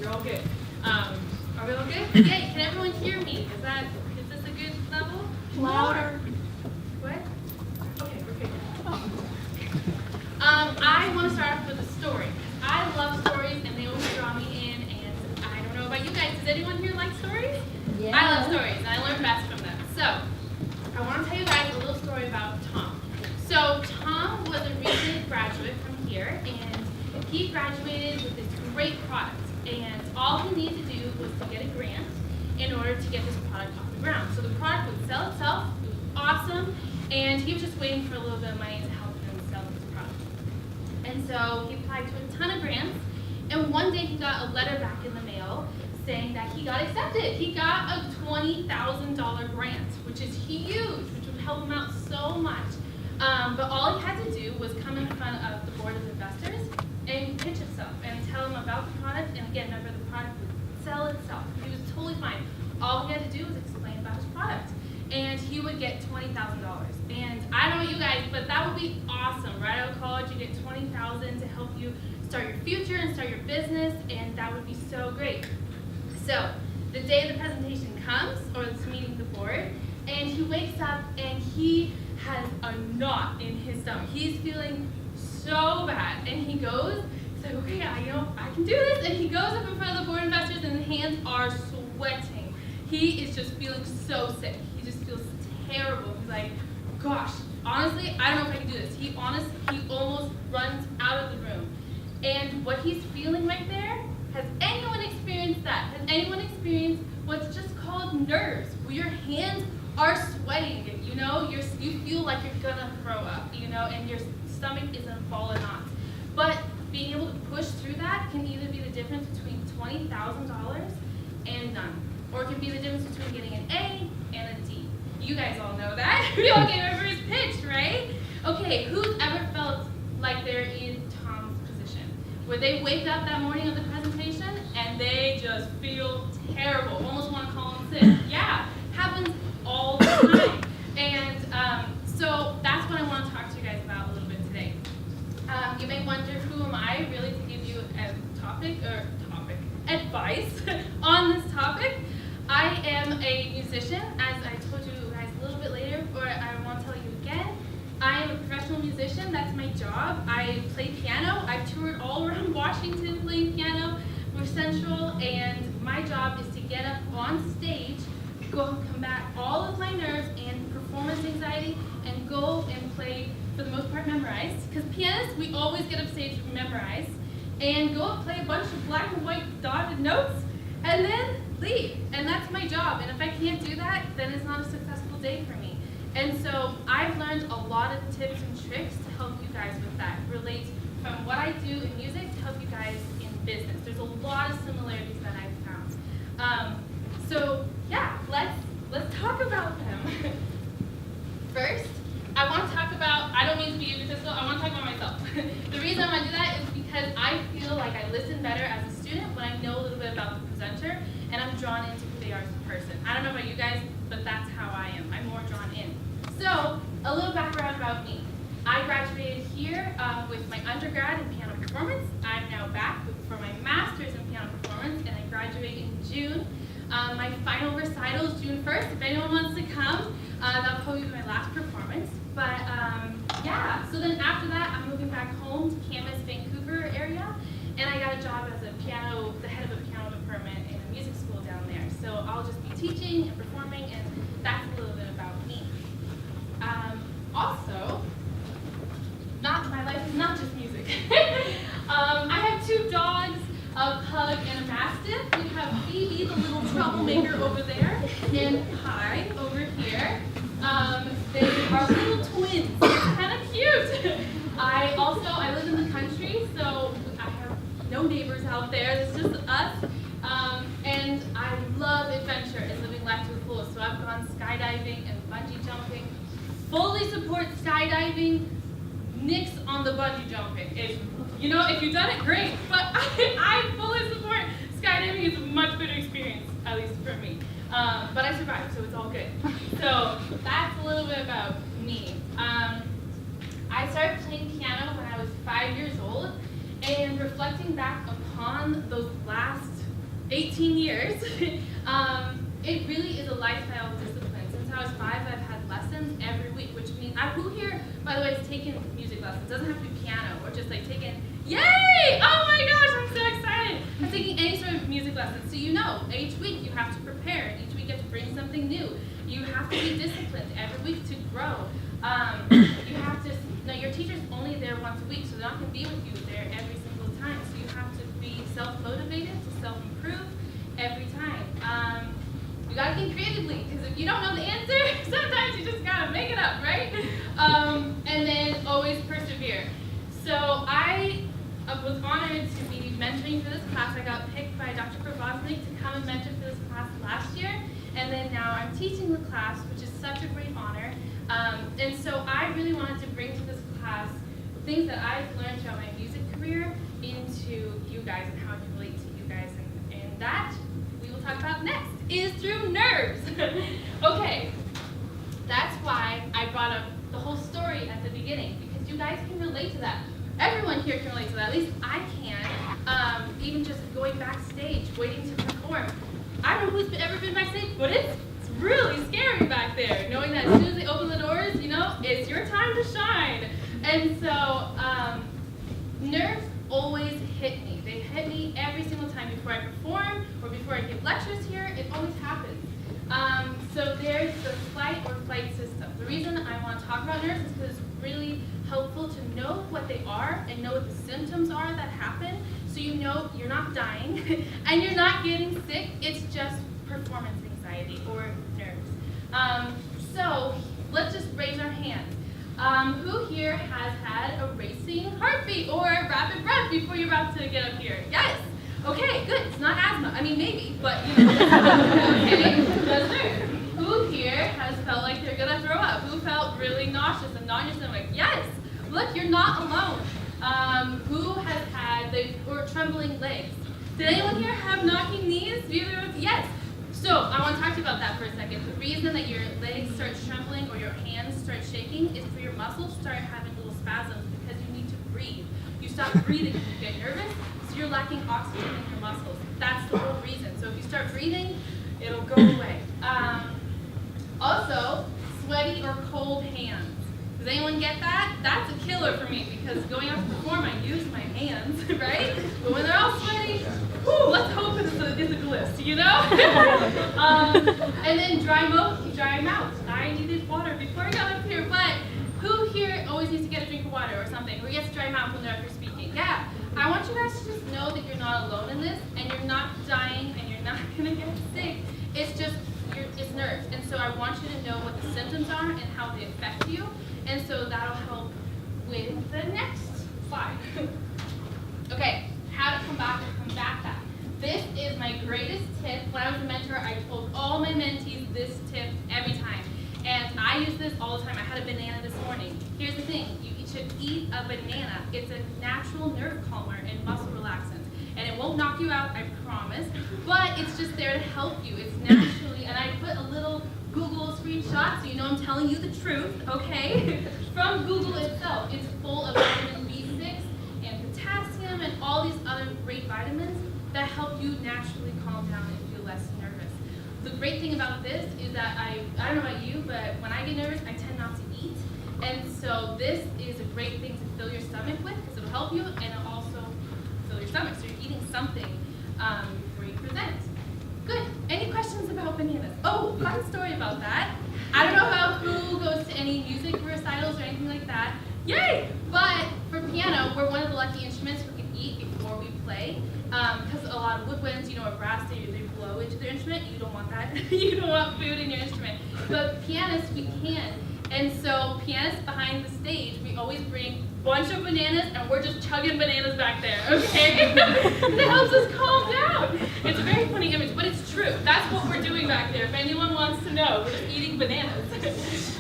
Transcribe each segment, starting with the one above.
You're all good. Are we all good? Yay, can everyone hear me? Is this a good level? Louder. What? Okay, we're good. I want to start off with a story. I love stories and they always draw me in, and I don't know about you guys. Does anyone here like stories? Yeah. I love stories and I learn best from them. So, I want to tell you guys a little story about Tom. So, Tom was a recent graduate from here, and he graduated with this great product. And all he needed to do was to get a grant in order to get this product off the ground. So the product would sell itself, it was awesome, and he was just waiting for a little bit of money to help him sell his product. And so he applied to a ton of grants, and one day he got a letter back in the mail saying that he got accepted. He got a $20,000 grant, which is huge, which would help him out so much. But all he had to do was come in front of the board of investors and pitch himself and tell them about the product. And again, remember, the product would sell itself. He was totally fine. All he had to do was explain about his product. And he would get $20,000. And I don't know you guys, but that would be awesome. Right out of college, you get $20,000 to help you start your future and start your business, and that would be so great. So the day the presentation comes, or this meeting the board, and he wakes up and he has a knot in his stomach. He's feeling so bad, and he goes, he's like, okay, I can do this, and he goes up in front of the board of investors, and his hands are sweating. He is just feeling so sick. He just feels terrible. He's like, gosh, honestly, I don't know if I can do this. He almost runs out of the room. And what he's feeling right there, has anyone experienced that? Has anyone experienced what's just called nerves, where your hands are sweating, you feel like you're gonna throw up, and your stomach is in a ball of knots. But being able to push through that can either be the difference between $20,000 and none, or it can be the difference between getting an A and a D. You guys all know that. We all get our first pitch, right? Okay, who's ever felt like they're in Tom's position, where they wake up that morning of the presentation and they just feel terrible, almost want to call in sick? Yeah, happens all the time. And so that's what I want to talk to you guys about a little bit today. You may wonder, who am I really to give you advice on this topic? I am a musician, as I told you guys a little bit later, or I want to tell you again. I am a professional musician. That's my job. I play piano. I've toured all around Washington playing piano with Central, and my job is to get up on stage, combat all of my nerves and performance anxiety, and go and play, for the most part, memorized. Because pianists, we always get up stage memorized, and go and play a bunch of black and white dotted notes, and then leave. And that's my job. And if I can't do that, then it's not a successful day for me. And so I've learned a lot of tips and tricks to help you guys with that. Relate from what I do in music to help you guys in business. There's a lot of similarities that I've found. So yeah, let's talk about them. First, I want to talk about, I don't mean to be egotistical, I want to talk about myself. The reason I want to do that is because I feel like I listen better as a student when I know a little bit about the presenter and I'm drawn into who they are as a person. I don't know about you guys, but that's how I am. I'm more drawn in. So, a little background about me. I graduated here with my undergrad in piano performance. I'm now back for my master's in piano performance, and I graduate in June. My final recital is June 1st. If anyone wants to come, that'll probably be my last performance. But yeah, so then after that, I'm moving back home to Camas, Vancouver area, and I got a job as the head of a piano department in a music school down there. So I'll just be teaching and performing, and that's a little bit about me. Also, my life is not just music. I have two dogs, a pug and a mastiff. We have Phoebe, the little troublemaker over there, and Pi over here. They are little twins. It's kind of cute. I live in the country, so I have no neighbors out there. It's just us. And I love adventure and living life to the fullest. So I've gone skydiving and bungee jumping. Fully support skydiving. Nix on the bungee jumping. If you've done it, great. But I fully support skydiving. It's a much better experience, at least for me. But I survived, so it's all good. So that's a little bit about me. I started playing piano when I was 5 years old, and reflecting back upon those last 18 years. It really is a lifestyle discipline. Since I was 5, I've had lessons every week, which means, who here, by the way, has taken music lessons? It doesn't have to be piano, or just like taking, yay! Oh my gosh, I'm so excited! I'm taking any sort of music lessons. So you know, each week you have to prepare. Each week you have to bring something new. You have to be disciplined every week to grow. You have to, no, your teacher's only there once a week, so they're not going to be with you there every single time. So you have to be self-motivated to self-improve every time. You gotta think creatively, because if you don't know the answer, sometimes you just gotta make it up, right? And then always persevere. So I was honored to be mentoring for this class. I got picked by Dr. Provoznik to come and mentor for this class last year, and then now I'm teaching the class, which is such a great honor. And so I really wanted to bring to this class things that I've learned throughout my music career into you guys and how it can relate to you guys, and that we will talk about next is through nerves. Okay, that's why I brought up the whole story at the beginning, because you guys can relate to that. Everyone here can relate to that, at least I can. Even just going backstage, waiting to perform. I don't know who's ever been backstage, but it's really scary back there, knowing that as soon as they open the doors, you know, it's your time to shine. And so, nerves always hit me. They hit me every single time before I perform or before I give lectures here. It always happens. So there's the fight or flight system. The reason I want to talk about nerves is because it's really helpful to know what they are and know what the symptoms are that happen, so you know you're not dying and you're not getting sick. It's just performance anxiety or nerves. So let's just raise our hands. Who here has had a racing heartbeat or rapid breath before you're about to get up here? Yes. Okay, good. It's not asthma. I mean, maybe, but you know. Okay, that's good. Who here has felt like they're gonna throw up? Who felt really nauseous and gnawing your stomach? Yes. Look, you're not alone. Who has had or trembling legs? Did anyone here have knocking knees? Yes. So I want to talk to you about that for a second. The reason that your legs start trembling or your hands start shaking is for your muscles start having little spasms because you need to breathe. You stop breathing when you get nervous, so you're lacking oxygen in your muscles. That's the whole reason. So if you start breathing, it'll go away. Also, sweaty or cold hands. Does anyone get that? That's a killer for me because going out to perform, I use my hands, right? But when they're all sweaty, whew, let's hope it's a gliss, you know? And then dry mouth. I needed water before I got up here, but who here always needs to get a drink of water or something? Who gets dry mouth when they're up here speaking? Yeah. I want you guys to just know that you're not alone in this, and you're not dying, and you're not gonna get sick. It's just, it's nerves. And so I want you to know what the symptoms are and how they affect you. And so that'll help with the next slide. Okay, how to combat that. This is my greatest tip. When I was a mentor, I told all my mentees this tip every time. And I use this all the time. I had a banana this morning. Here's the thing, you should eat a banana. It's a natural nerve calmer and muscle relaxant. And it won't knock you out, I promise. But it's just there to help you. It's naturally, and I put a little Google screenshot so you know I'm telling you the truth, okay? From Google itself. It's full of vitamin B6 and potassium and all these other great vitamins that help you naturally calm down and feel less nervous. The great thing about this is that I don't know about you, but when I get nervous, I tend not to eat. And so this is a great thing to fill your stomach with because it'll help you and it'll also fill your stomach. So you're eating something before you present. Good. Any questions about bananas? Oh, fun story about that. I don't know about who goes to any music recitals or anything like that. Yay! But for piano, we're one of the lucky instruments who can eat before we play. Because a lot of woodwinds, you know, or brass, they blow into their instrument. You don't want that. You don't want food in your instrument. But pianists, we can. And so pianists behind the stage, we always bring a bunch of bananas and we're just chugging bananas back there, okay? That helps us calm down. It's a very funny image, but it's true. That's what we're doing back there. If anyone wants to know, we're just eating bananas.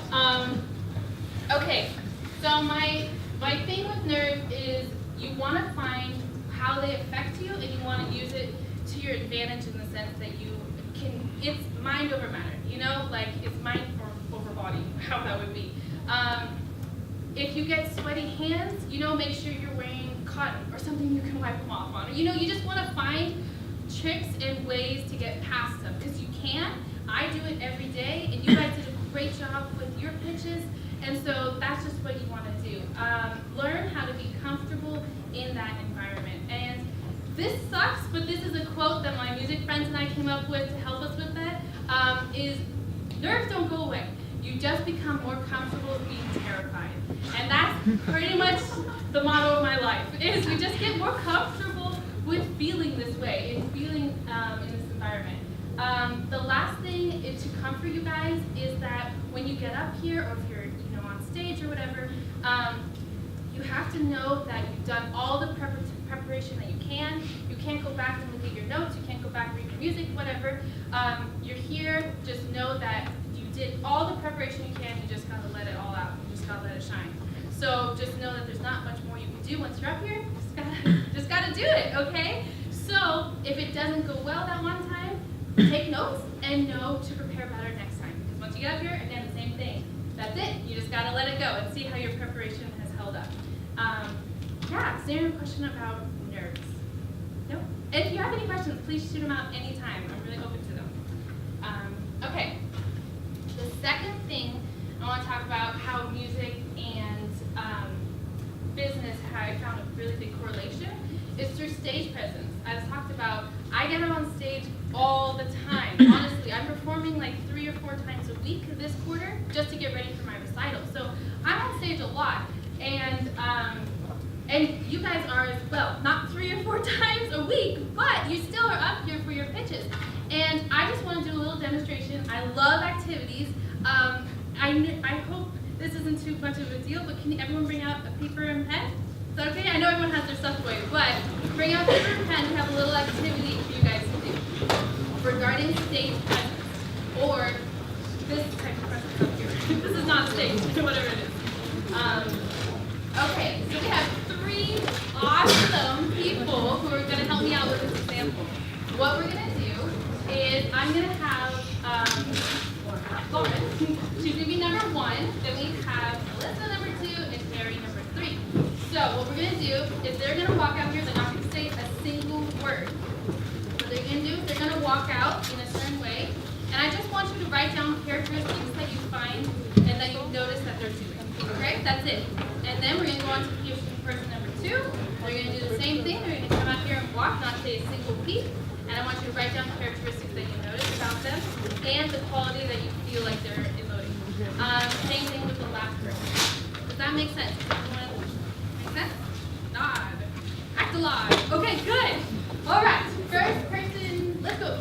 Okay, so my thing with nerves is you want to find how they affect you and you want to use it to your advantage in the sense that you can, it's mind over matter, you know, like it's mind over body, how that would be. If you get sweaty hands, you know, make sure you're wearing cotton or something you can wipe them off on. Or, you know, you just want to find tricks and ways to get past them, because you can. I do it every day, and you guys did a great job with your pitches, and so that's just what you want to do. Learn how to be comfortable in that environment. And this sucks, but this is a quote that my music friends and I came up with to help us with that, is nerves don't go away. You just become more comfortable being terrified. And that's pretty much the motto of my life, is you just get more comfortable with feeling this way and feeling in this environment. The last thing is to comfort you guys is that when you get up here, or if you're on stage or whatever, you have to know that you've done all the preparation that you can. You can't go back and look at your notes. You can't go back and read your music, whatever. You're here. Just know that you did all the preparation you can. You just gotta let it all out. You just gotta let it shine. So just know that there's not much more you can do once you're up here. Just gotta do it, okay? So if it doesn't go well that one time, take notes and know to prepare better next time. Because once you get up here, again, the same thing. That's it. You just gotta let it go and see how your preparation has held up. Yeah, is there any question about nerves? No? And if you have any questions, please shoot them out anytime. I'm really open to them. Okay. The second thing I want to talk about how music and business have found a really big correlation is through stage presence. As talked about, I get up on stage all the time. Honestly, I'm performing like 3 or 4 times a week this quarter just to get ready for my recital. So I'm on stage a lot, and you guys are as well. Not 3 or 4 times a week, but you still are up here for your pitches. And I just want to do a little demonstration. I love activities. I hope this isn't too much of a deal, but can everyone bring out a paper and pen? Is that okay? I know everyone has their stuff away, but bring out paper and pen. We have a little activity for you guys to do regarding stage presence, or this type of presence up here. This is not stage, whatever it is. Okay, so we have 3 awesome people who are going to help me out with this example. What we're going to do is I'm going to have Lauren. She's going to be number 1. Then we have Alyssa number 2 and Terry number 3. So what we're going to do is they're going to walk out here. They're not going to say a single word. What they're going to do is they're going to walk out in a certain way. And I just want you to write down characteristics that you find and that you notice that they're doing. Okay, that's it. And then we're going to go on to person number 2. They're going to do the same thing. They're going to come out here and walk, not say a single peep. And I want you to write down the characteristics that you notice about them and the quality that you feel like they're emoting. Same thing with the last person. Does that make sense? Make sense? Nod. Act alive. Okay, good. All right. First person, let's go.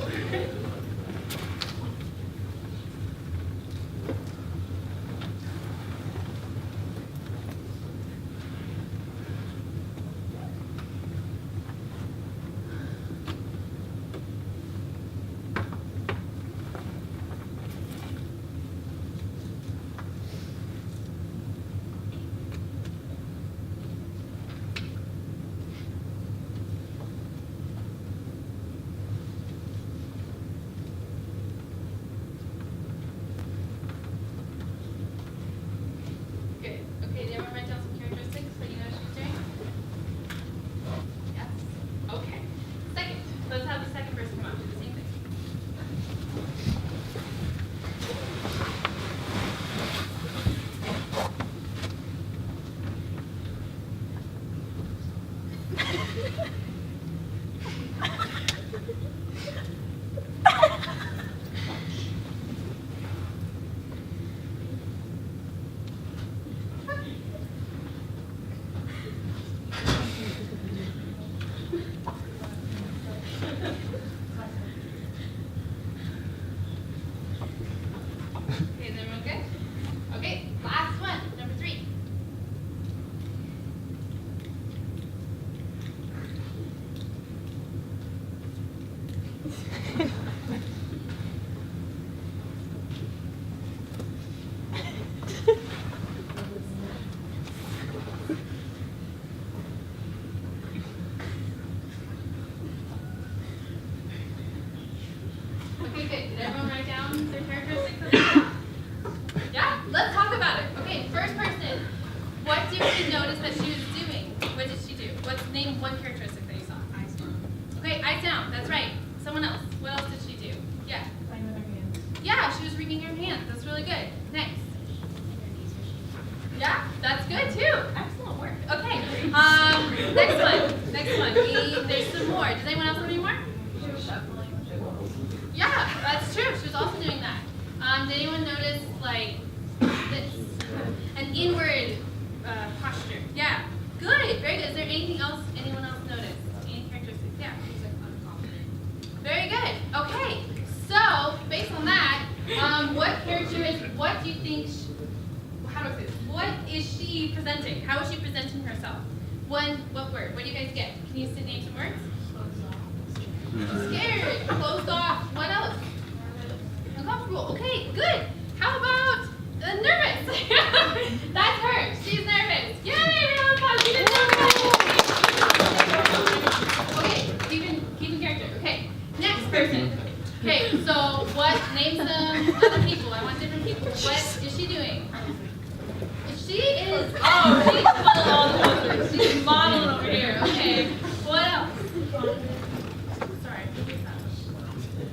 Name one characteristic that you saw. Eyes down. Okay, eyes down. That's right. Someone else. What else did she do? Yeah. Playing with her hands. Yeah, she was wringing her hands. That's really good. Next. Yeah, that's good too. Excellent work. Okay. Next one. Next one. There's some more. Does anyone else have any more? Yeah, that's true. She was also doing that. Did anyone notice like this? An inward posture. Yeah. Good. Very good. Is there anything else anyone else noticed? Any characteristics? Yeah. Very good. Okay. So based on that, what do you think? How do I say this? What is she presenting? How is she presenting herself? What word? What do you guys get? Can you name some words? Scared, closed off. What else? Uncomfortable. Okay, good. How about nervous? That's her. She's nervous. Yay! Round of applause. She did so good. Okay, keeping character. Okay, next person. Okay, so name some other people. I want different people. What is she doing? She is. She's modeling over. She's modeling over here. Okay. What else? Sorry.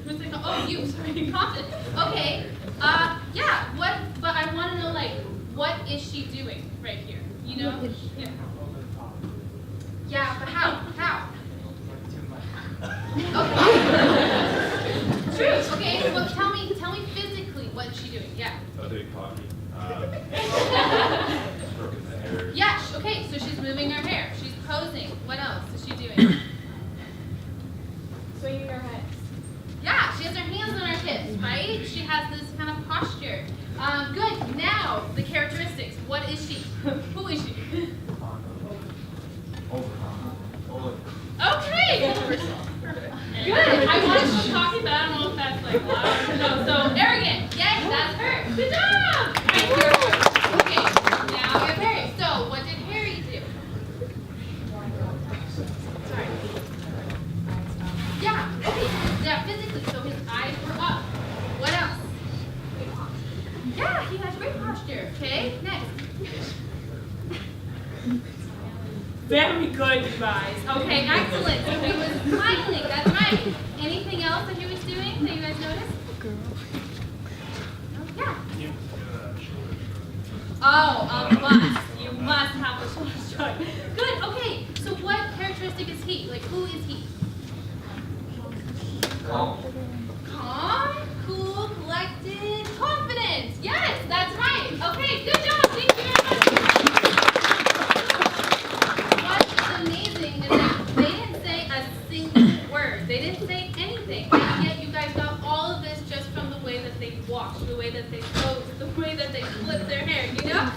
What's it called? Oh, you. Sorry. Compton. Okay. Yeah. But I want to know, like, what is she doing right here? You know? Yeah. Yeah. But how? How? Okay. True. Okay. Well, tell me physically what is she doing? Yeah. A big pocket. Stroking the hair. Yeah, okay, so she's moving her hair. She's posing. What else is she doing? Swinging her hips. Yeah, she has her hands on her hips, right? She has this kind of posture. Good. Now, the characteristics. What is she? Who is she? Okay. Good. I want to keep talking, but I don't know if that's like loud. No, so arrogant. Yes, that's her. Good job. Okay. Now we have Harry. So what did Harry do? Sorry. Yeah. Okay. Yeah, physically. So his eyes were up. What else? Yeah, he has great posture. Okay. Next. Very good, you guys. Okay, excellent. So he was smiling. That's right. Anything else that he was doing that you guys noticed? Oh, yeah. Oh, a must. You must have a shoulder shrug. Good. Okay. So what characteristic is he? Like, who is he? Calm, cool, collected, confident. Yes, that's right. Okay, good job. Thank you very much. What's amazing is that they didn't say a single word. They didn't say anything. And yet you guys got all of this just from the way that they walked, the way that they posed, the way that they flipped their hair, you know?